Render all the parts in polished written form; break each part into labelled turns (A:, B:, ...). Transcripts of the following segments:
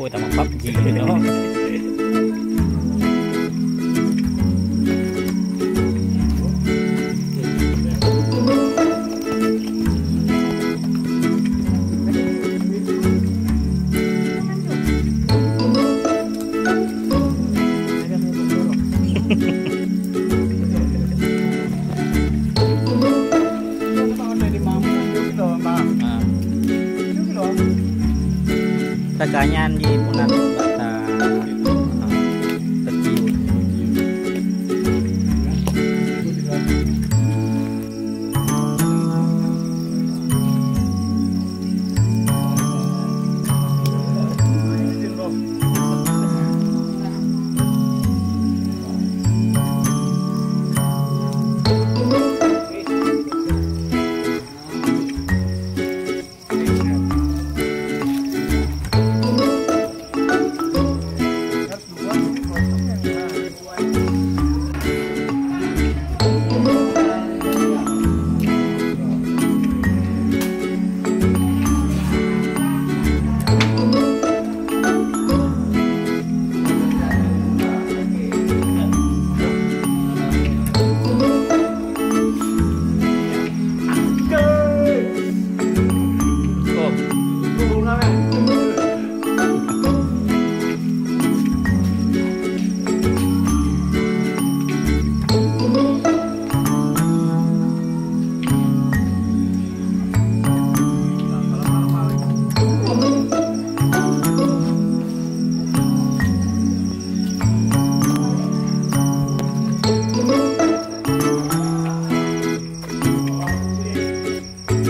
A: tambah PUBG no. Tegangan di punan bata kecil.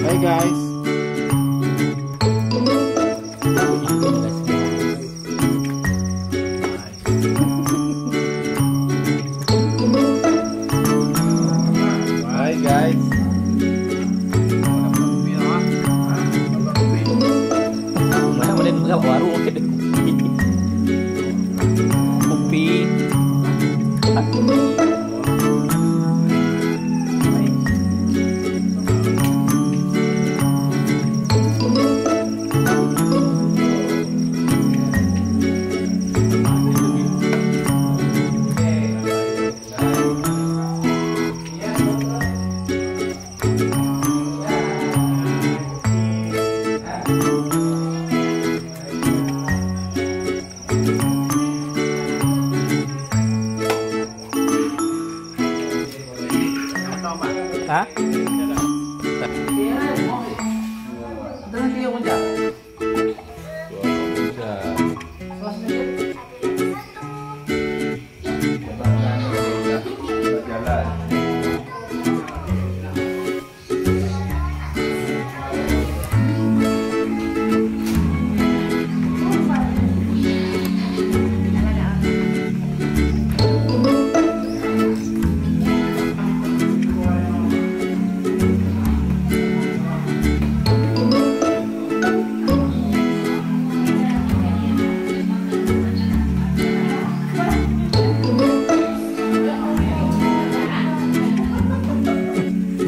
A: Hai guys. Hai guys. Mana boleh buka warung ke kopi. Hah?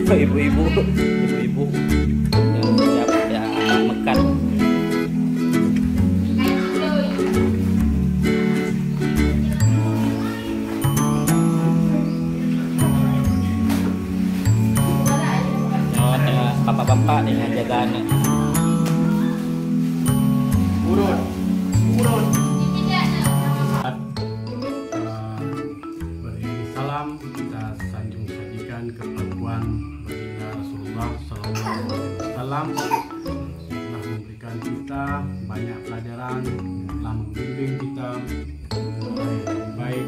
A: Ibu-ibu yang siap ya makan. Bapak-bapak dengan jagaan. Urut.
B: Beri salam kita sanjung sajikan ke perempuan baginda Rasulullah Sallallahu Alaihi Wasallam. Telah memberikan kita banyak pelajaran, telah membimbing kita lebih baik,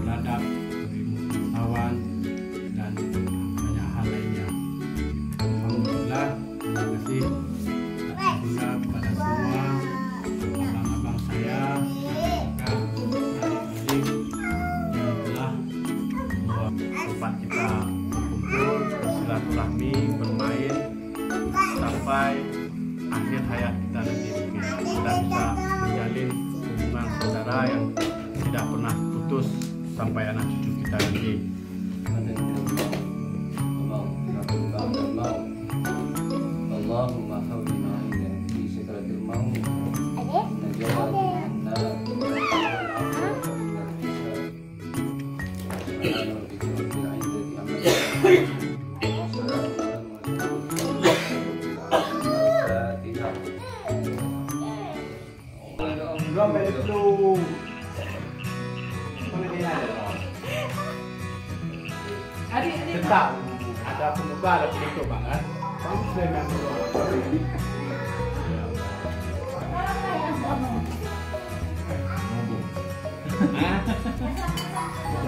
B: beradab, berilmu pengetahuan dan banyak hal lainnya. Alhamdulillah, terima kasih juga kepada semua abang-abang saya, kakak, adik-adik yang telah membuat tempat kita berkumpul, bersilaturahmi, bermain sampai akhir hayat kita nanti mungkin kita bisa menjalin hubungan saudara yang tidak pernah putus sampai anak cucu kita nanti. Allahumma hawwina fi sidratil maut najwa Tetap ada pembuka, ada penutup kan? Kamu dengan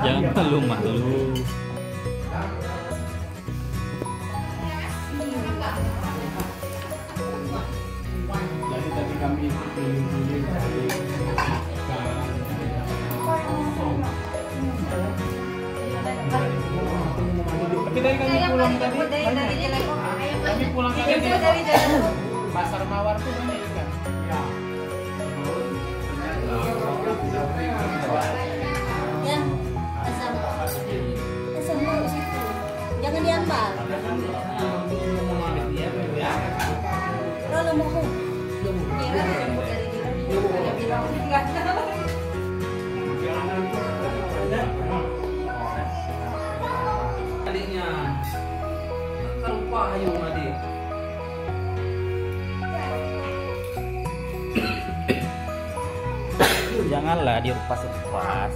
A: Jangan malu-malu.
B: Jadi tadi kami pilih-pilih dari tapi dari kami pulang tadi kami pulang tadi pasar mawar tuh banyak ikan.
C: Ya, asam lurus itu. Jangan diambal. Kalau mau kira jemput dari dia bilang enggak.
D: Adiknya kan lupa ayo adik.
A: Janganlah diupas-upas.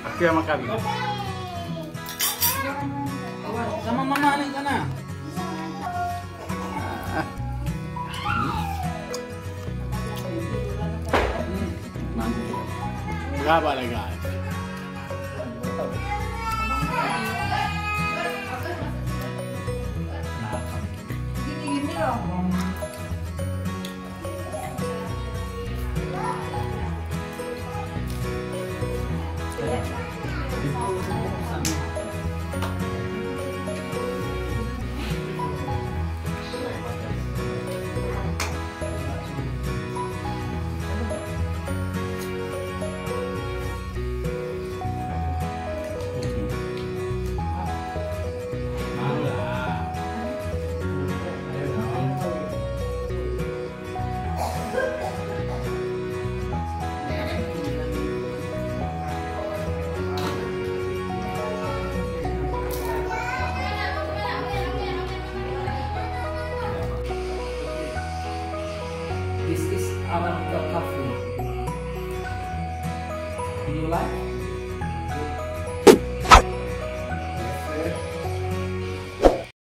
B: Aku yang makan.
D: Sama mama nih sana.
B: Berapa lagi guys?
C: Gini-gini loh.
D: This is our cafe. Do you like?